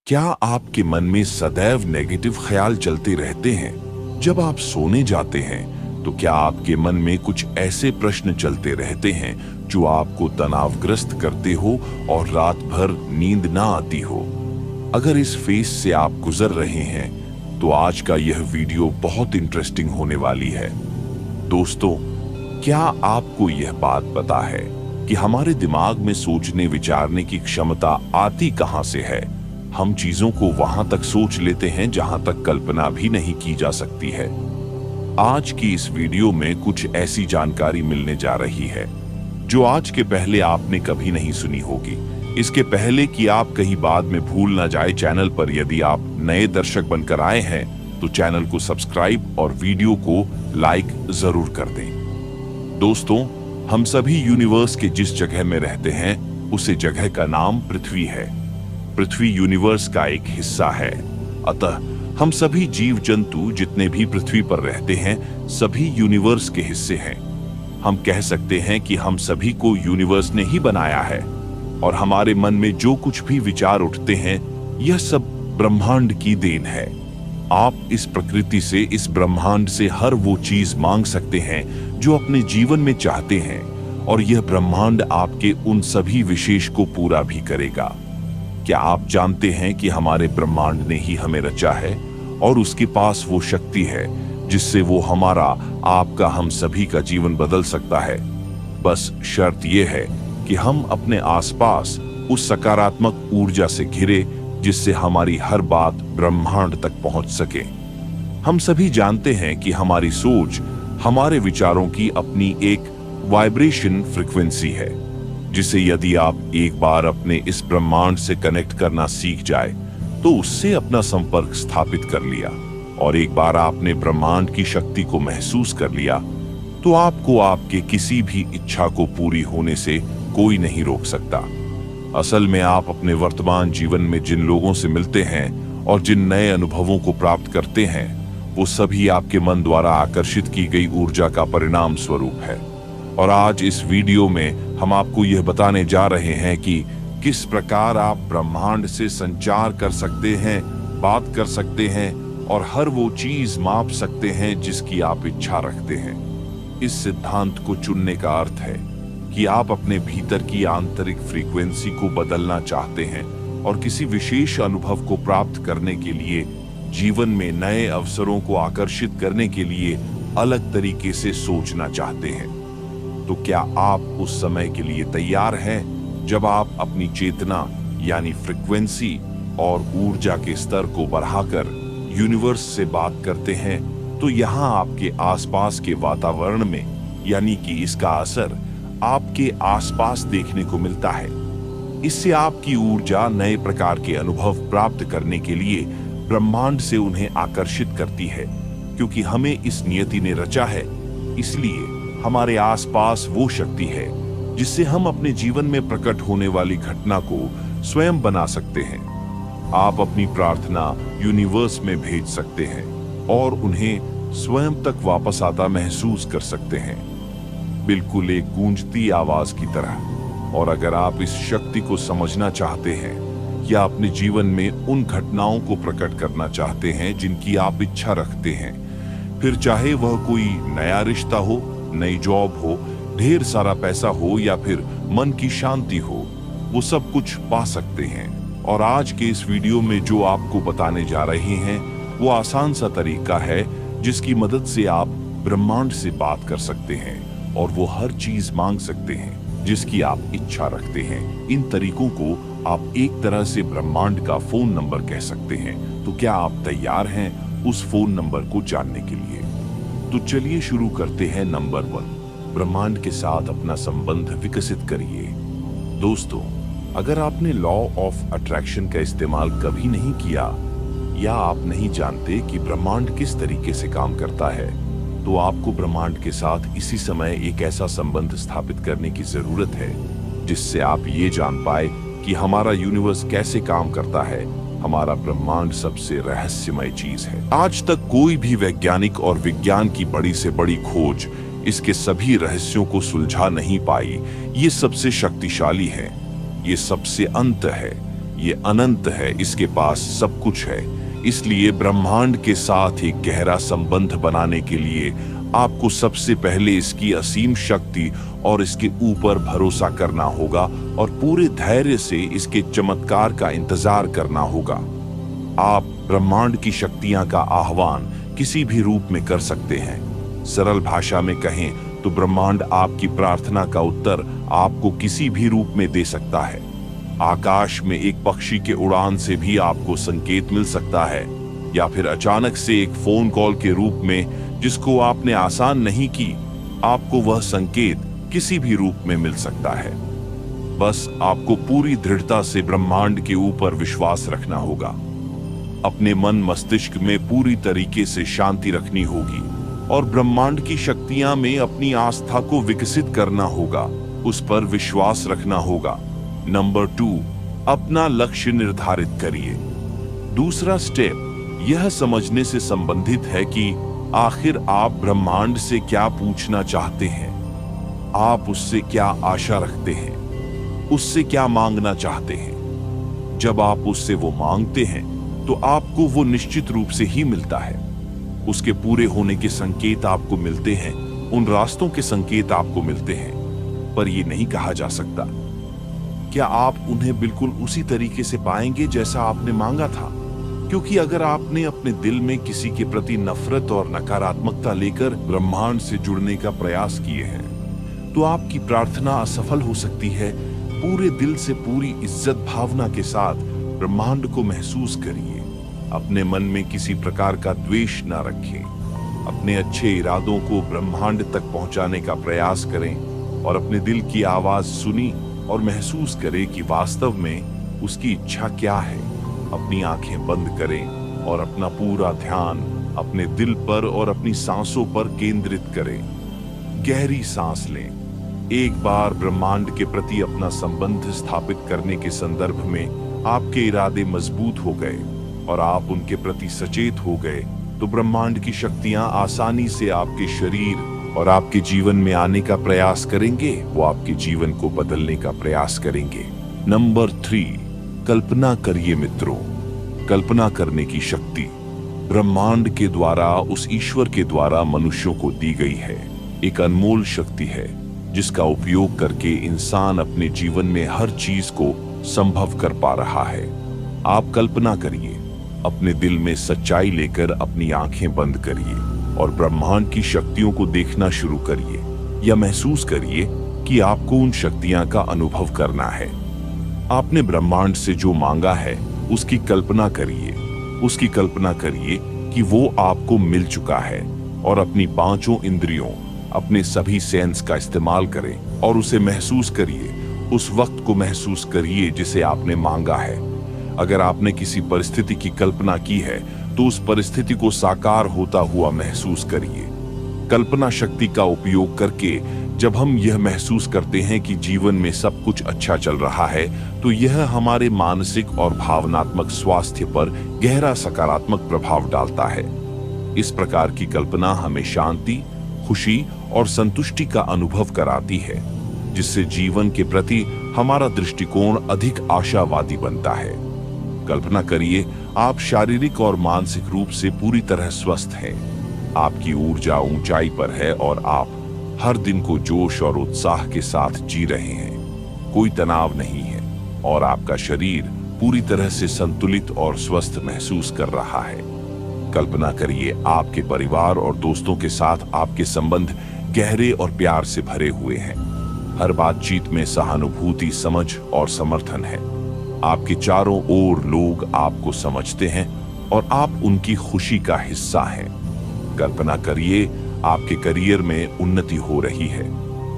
क्या आपके मन में सदैव नेगेटिव ख्याल चलते रहते हैं? जब आप सोने जाते हैं तो क्या आपके मन में कुछ ऐसे प्रश्न चलते रहते हैं जो आपको तनावग्रस्त करते हो और रात भर नींद ना आती हो? अगर इस फेज से आप गुजर रहे हैं तो आज का यह वीडियो बहुत इंटरेस्टिंग होने वाली है। दोस्तों, क्या आपको यह बात पता है कि हमारे दिमाग में सोचने विचारने की क्षमता आती कहां से है? हम चीजों को वहां तक सोच लेते हैं जहां तक कल्पना भी नहीं की जा सकती है। आज की इस वीडियो में कुछ ऐसी जानकारी मिलने जा रही है जो आज के पहले आपने कभी नहीं सुनी होगी। इसके पहले कि आप कहीं बाद में भूल ना जाए, चैनल पर यदि आप नए दर्शक बनकर आए हैं तो चैनल को सब्सक्राइब और वीडियो को लाइक जरूर कर दें। दोस्तों, हम सभी यूनिवर्स के जिस जगह में रहते हैं उसे जगह का नाम पृथ्वी है। पृथ्वी यूनिवर्स का एक हिस्सा है, अतः हम सभी जीव जंतु जितने भी पृथ्वी पर रहते हैं सभी यूनिवर्स के हिस्से हैं। हम कह सकते हैं कि हम सभी को यूनिवर्स ने ही बनाया है और हमारे मन में जो कुछ भी विचार उठते हैं यह सब ब्रह्मांड की देन है। आप इस प्रकृति से, इस ब्रह्मांड से हर वो चीज मांग सकते हैं जो अपने जीवन में चाहते हैं और यह ब्रह्मांड आपके उन सभी विशेष को पूरा भी करेगा। क्या आप जानते हैं कि हमारे ब्रह्मांड ने ही हमें रचा है और उसके पास वो शक्ति है जिससे वो हमारा, आपका, हम सभी का जीवन बदल सकता है। बस शर्त यह है कि हम अपने आसपास उस सकारात्मक ऊर्जा से घिरे जिससे हमारी हर बात ब्रह्मांड तक पहुंच सके। हम सभी जानते हैं कि हमारी सोच हमारे विचारों की अपनी एक वाइब्रेशन फ्रीक्वेंसी है, जिसे यदि आप एक बार अपने इस ब्रह्मांड से कनेक्ट करना सीख जाए तो उससे अपना संपर्क स्थापित कर लिया और एक बार आपने ब्रह्मांड की शक्ति को महसूस कर लिया तो आपको आपके किसी भी इच्छा को पूरी होने से कोई नहीं रोक सकता। असल में आप अपने वर्तमान जीवन में जिन लोगों से मिलते हैं और जिन नए अनुभवों को प्राप्त करते हैं वो सभी आपके मन द्वारा आकर्षित की गई ऊर्जा का परिणाम स्वरूप है। और आज इस वीडियो में हम आपको यह बताने जा रहे हैं कि किस प्रकार आप ब्रह्मांड से संचार कर सकते हैं, बात कर सकते हैं और हर वो चीज माप सकते हैं जिसकी आप इच्छा रखते हैं। इस सिद्धांत को चुनने का अर्थ है कि आप अपने भीतर की आंतरिक फ्रीक्वेंसी को बदलना चाहते हैं और किसी विशेष अनुभव को प्राप्त करने के लिए, जीवन में नए अवसरों को आकर्षित करने के लिए अलग तरीके से सोचना चाहते हैं। तो क्या आप उस समय के लिए तैयार हैं जब आप अपनी चेतना यानी फ्रीक्वेंसी और ऊर्जा के स्तर को बढ़ाकर यूनिवर्स से बात करते हैं तो यहाँ आपके आसपास के वातावरण में यानी कि इसका असर आपके आसपास देखने को मिलता है। इससे आपकी ऊर्जा नए प्रकार के अनुभव प्राप्त करने के लिए ब्रह्मांड से उन्हें आकर्षित करती है। क्योंकि हमें इस नियति ने रचा है, इसलिए हमारे आसपास वो शक्ति है जिससे हम अपने जीवन में प्रकट होने वाली घटना को स्वयं बना सकते हैं। आप अपनी प्रार्थना यूनिवर्स में भेज सकते हैं और उन्हें स्वयं तक वापस आता महसूस कर सकते हैं, बिल्कुल एक गूंजती आवाज की तरह। और अगर आप इस शक्ति को समझना चाहते हैं या अपने जीवन में उन घटनाओं को प्रकट करना चाहते हैं जिनकी आप इच्छा रखते हैं, फिर चाहे वह कोई नया रिश्ता हो, नई जॉब हो, ढेर सारा पैसा हो या फिर मन की शांति हो, वो सब कुछ पा सकते हैं। और आज के इस वीडियो में जो आपको बताने जा रहे हैं वो आसान सा तरीका है जिसकी मदद से आप ब्रह्मांड से बात कर सकते हैं और वो हर चीज मांग सकते हैं जिसकी आप इच्छा रखते हैं। इन तरीकों को आप एक तरह से ब्रह्मांड का फोन नंबर कह सकते हैं। तो क्या आप तैयार हैं उस फोन नंबर को जानने के लिए? तो चलिए शुरू करते हैं। नंबर 1, ब्रह्मांड के साथ अपना संबंध विकसित करिए। दोस्तों, अगर आपने लॉ ऑफ अट्रैक्शन का इस्तेमाल कभी नहीं किया या आप नहीं जानते कि ब्रह्मांड किस तरीके से काम करता है तो आपको ब्रह्मांड के साथ इसी समय एक ऐसा संबंध स्थापित करने की जरूरत है जिससे आप ये जान पाए कि हमारा यूनिवर्स कैसे काम करता है। हमारा ब्रह्मांड सबसे रहस्यमय चीज है। आज तक कोई भी वैज्ञानिक और विज्ञान की बड़ी से बड़ी खोज इसके सभी रहस्यों को सुलझा नहीं पाई। ये सबसे शक्तिशाली है, ये सबसे अंत है, ये अनंत है, इसके पास सब कुछ है। इसलिए ब्रह्मांड के साथ एक गहरा संबंध बनाने के लिए आपको सबसे पहले इसकी असीम शक्ति और इसके ऊपर भरोसा करना होगा और पूरे धैर्य से इसके चमत्कार का इंतजार करना होगा। आप ब्रह्मांड की शक्तियां का आह्वान किसी भी रूप में कर सकते हैं। सरल भाषा में कहें तो ब्रह्मांड आपकी प्रार्थना का उत्तर आपको किसी भी रूप में दे सकता है। आकाश में एक पक्षी के उड़ान से भी आपको संकेत मिल सकता है, या फिर अचानक से एक फोन कॉल के रूप में जिसको आपने आसान नहीं की, आपको वह संकेत किसी भी रूप में मिल सकता है। बस आपको पूरी दृढ़ता से ब्रह्मांड के ऊपर विश्वास रखना होगा। अपने मन मस्तिष्क में पूरी तरीके से शांति रखनी होगी और ब्रह्मांड की शक्तियां में अपनी आस्था को विकसित करना होगा, उस पर विश्वास रखना होगा। नंबर 2, अपना लक्ष्य निर्धारित करिए। दूसरा स्टेप यह समझने से संबंधित है कि आखिर आप ब्रह्मांड से क्या पूछना चाहते हैं। आप उससे क्या आशा रखते हैं, उससे क्या मांगना चाहते हैं। जब आप उससे वो मांगते हैं तो आपको वो निश्चित रूप से ही मिलता है। उसके पूरे होने के संकेत आपको मिलते हैं, उन रास्तों के संकेत आपको मिलते हैं, पर ये नहीं कहा जा सकता क्या आप उन्हें बिल्कुल उसी तरीके से पाएंगे जैसा आपने मांगा था। क्योंकि अगर आपने अपने दिल में किसी के प्रति नफरत और नकारात्मकता लेकर ब्रह्मांड से जुड़ने का प्रयास किए हैं, तो आपकी प्रार्थना असफल हो सकती है। पूरे दिल से, पूरी इज्जत भावना के साथ ब्रह्मांड को महसूस करिए। अपने मन में किसी प्रकार का द्वेष न रखें। अपने अच्छे इरादों को ब्रह्मांड तक पहुंचाने का प्रयास करें और अपने दिल की आवाज सुनी और महसूस करें कि वास्तव में उसकी इच्छा क्या है। अपनी आंखें बंद करें और अपना पूरा ध्यान अपने दिल पर और अपनी सांसों पर केंद्रित करें। गहरी सांस लें। एक बार ब्रह्मांड के प्रति अपना संबंध स्थापित करने के संदर्भ में आपके इरादे मजबूत हो गए और आप उनके प्रति सचेत हो गए, तो ब्रह्मांड की शक्तियां आसानी से आपके शरीर और आपके जीवन में आने का प्रयास करेंगे। वो आपके जीवन को बदलने का प्रयास करेंगे। नंबर 3, कल्पना करिए मित्रों। कल्पना करने की शक्ति ब्रह्मांड के द्वारा, उस ईश्वर के द्वारा मनुष्यों को दी गई है। एक अनमोल शक्ति है जिसका उपयोग करके इंसान अपने जीवन में हर चीज को संभव कर पा रहा है। आप कल्पना करिए, अपने दिल में सच्चाई लेकर अपनी आंखें बंद करिए और ब्रह्मांड की शक्तियों को देखना शुरू करिए, या महसूस करिए कि आपको उन शक्तियां का अनुभव करना है। आपने ब्रह्मांड से जो मांगा है उसकी कल्पना करिए। उसकी कल्पना करिए कि वो आपको मिल चुका है और अपनी 5 इंद्रियों, अपने सभी सेंस का इस्तेमाल करें और उसे महसूस करिए। उस वक्त को महसूस करिए जिसे आपने मांगा है। अगर आपने किसी परिस्थिति की कल्पना की है तो उस परिस्थिति को साकार होता हुआ महसूस करिए। कल्पना शक्ति का उपयोग करके जब हम यह महसूस करते हैं कि जीवन में सब कुछ अच्छा चल रहा है, तो यह हमारे मानसिक और भावनात्मक स्वास्थ्य पर गहरा सकारात्मक प्रभाव डालता है। इस प्रकार की कल्पना हमें शांति, खुशी और संतुष्टि का अनुभव कराती है, जिससे जीवन के प्रति हमारा दृष्टिकोण अधिक आशावादी बनता है। कल्पना करिए, आप शारीरिक और मानसिक रूप से पूरी तरह स्वस्थ हैं। आपकी ऊर्जा ऊंचाई पर है और आप हर दिन को जोश और उत्साह के साथ जी रहे हैं। कोई तनाव नहीं है और आपका शरीर पूरी तरह से संतुलित और स्वस्थ महसूस कर रहा है। कल्पना करिए, आपके परिवार और दोस्तों के साथ आपके संबंध गहरे और प्यार से भरे हुए हैं। हर बातचीत में सहानुभूति, समझ और समर्थन है। आपके चारों ओर लोग आपको समझते हैं और आप उनकी खुशी का हिस्सा हैं। कल्पना करिए, आपके करियर में उन्नति हो रही है।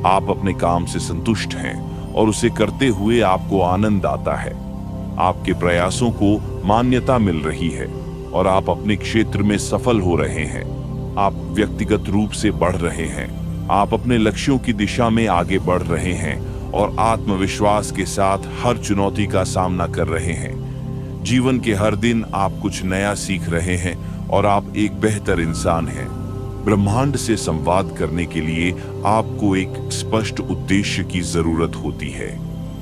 आप अपने काम से संतुष्ट हैं और उसे करते हुए आपको आनंद आता है। आपके प्रयासों को मान्यता मिल रही है और आप अपने क्षेत्र में सफल हो रहे हैं। आप व्यक्तिगत रूप से बढ़ रहे हैं। आप अपने लक्ष्यों की दिशा में आगे बढ़ रहे हैं और आत्मविश्वास के साथ हर चुनौती का सामना कर रहे हैं। जीवन के हर दिन आप कुछ नया सीख रहे हैं और आप एक बेहतर इंसान हैं। ब्रह्मांड से संवाद करने के लिए आपको एक स्पष्ट उद्देश्य की जरूरत होती है।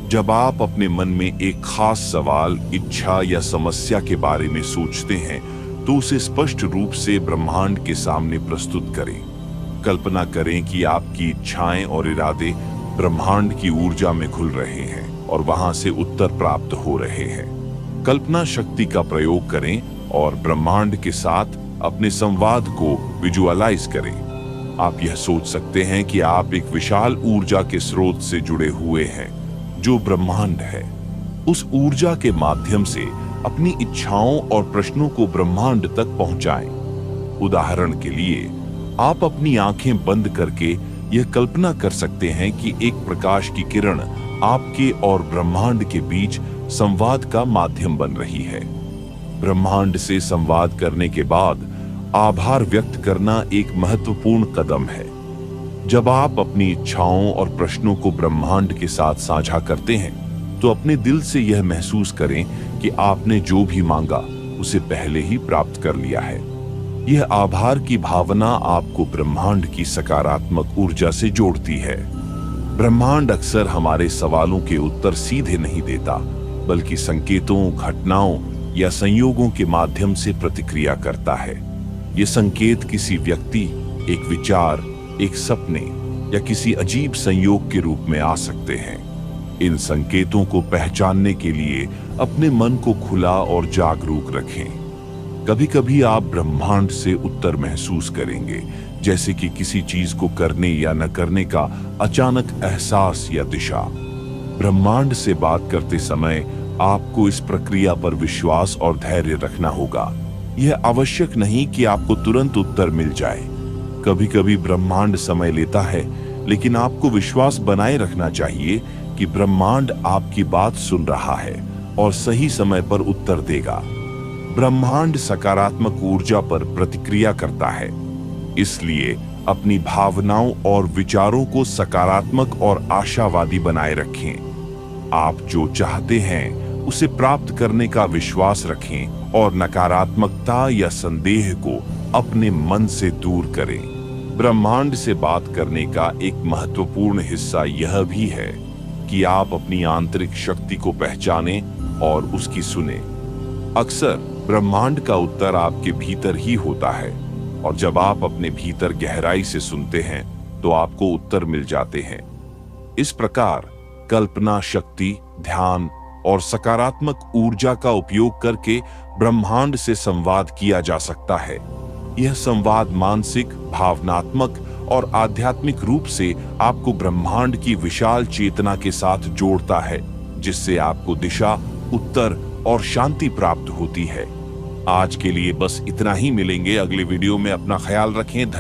जब आप अपने मन में एक खास सवाल, इच्छा या समस्या के बारे में सोचते हैं तो उसे स्पष्ट रूप से ब्रह्मांड के सामने प्रस्तुत करें। कल्पना करें कि आपकी इच्छाएं और इरादे ब्रह्मांड की ऊर्जा में घुल रहे हैं और वहां से उत्तर प्राप्त हो रहे हैं। कल्पना शक्ति का प्रयोग करें और ब्रह्मांड के साथ अपने संवाद को विजुअलाइज करें। आप यह सोच सकते हैं कि आप एक विशाल ऊर्जा के स्रोत से जुड़े हुए हैं जो ब्रह्मांड है। उस ऊर्जा के माध्यम से अपनी इच्छाओं और प्रश्नों को ब्रह्मांड तक पहुंचाएं। उदाहरण के लिए, आप अपनी आंखें बंद करके यह कल्पना कर सकते हैं कि एक प्रकाश की किरण आपके और ब्रह्मांड के बीच संवाद का माध्यम बन रही है। ब्रह्मांड से संवाद करने के बाद आभार व्यक्त करना एक महत्वपूर्ण कदम है। जब आप अपनी इच्छाओं और प्रश्नों को ब्रह्मांड के साथ साझा करते हैं तो अपने दिल से यह महसूस करें कि आपने जो भी मांगा उसे पहले ही प्राप्त कर लिया है। यह आभार की भावना आपको ब्रह्मांड की सकारात्मक ऊर्जा से जोड़ती है। ब्रह्मांड अक्सर हमारे सवालों के उत्तर सीधे नहीं देता, बल्कि संकेतों, घटनाओं या संयोगों के माध्यम से प्रतिक्रिया करता है। ये संकेत किसी व्यक्ति, एक विचार, एक सपने या किसी अजीब संयोग के रूप में आ सकते हैं। इन संकेतों को पहचानने के लिए अपने मन को खुला और जागरूक रखें। कभी-कभी आप ब्रह्मांड से उत्तर महसूस करेंगे, जैसे कि किसी चीज को करने या न करने का अचानक एहसास या दिशा। ब्रह्मांड से बात करते समय आपको इस प्रक्रिया पर विश्वास और धैर्य रखना होगा। यह आवश्यक नहीं कि आपको तुरंत उत्तर मिल जाए। कभी-कभी ब्रह्मांड समय लेता है, लेकिन आपको विश्वास बनाए रखना चाहिए कि ब्रह्मांड आपकी बात सुन रहा है और सही समय पर उत्तर देगा। ब्रह्मांड सकारात्मक ऊर्जा पर प्रतिक्रिया करता है, इसलिए अपनी भावनाओं और विचारों को सकारात्मक और आशावादी बनाए रखें। आप जो चाहते हैं उसे प्राप्त करने का विश्वास रखें और नकारात्मकता या संदेह को अपने मन से दूर करें। ब्रह्मांड से बात करने का एक महत्वपूर्ण हिस्सा यह भी है कि आप अपनी आंतरिक शक्ति को पहचानें और उसकी सुने। अक्सर ब्रह्मांड का उत्तर आपके भीतर ही होता है, और जब आप अपने भीतर गहराई से सुनते हैं तो आपको उत्तर मिल जाते हैं। इस प्रकार कल्पना शक्ति, ध्यान और सकारात्मक ऊर्जा का उपयोग करके ब्रह्मांड से संवाद किया जा सकता है। यह संवाद मानसिक, भावनात्मक और आध्यात्मिक रूप से आपको ब्रह्मांड की विशाल चेतना के साथ जोड़ता है, जिससे आपको दिशा, उत्तर और शांति प्राप्त होती है। आज के लिए बस इतना ही। मिलेंगे अगले वीडियो में। अपना ख्याल रखें।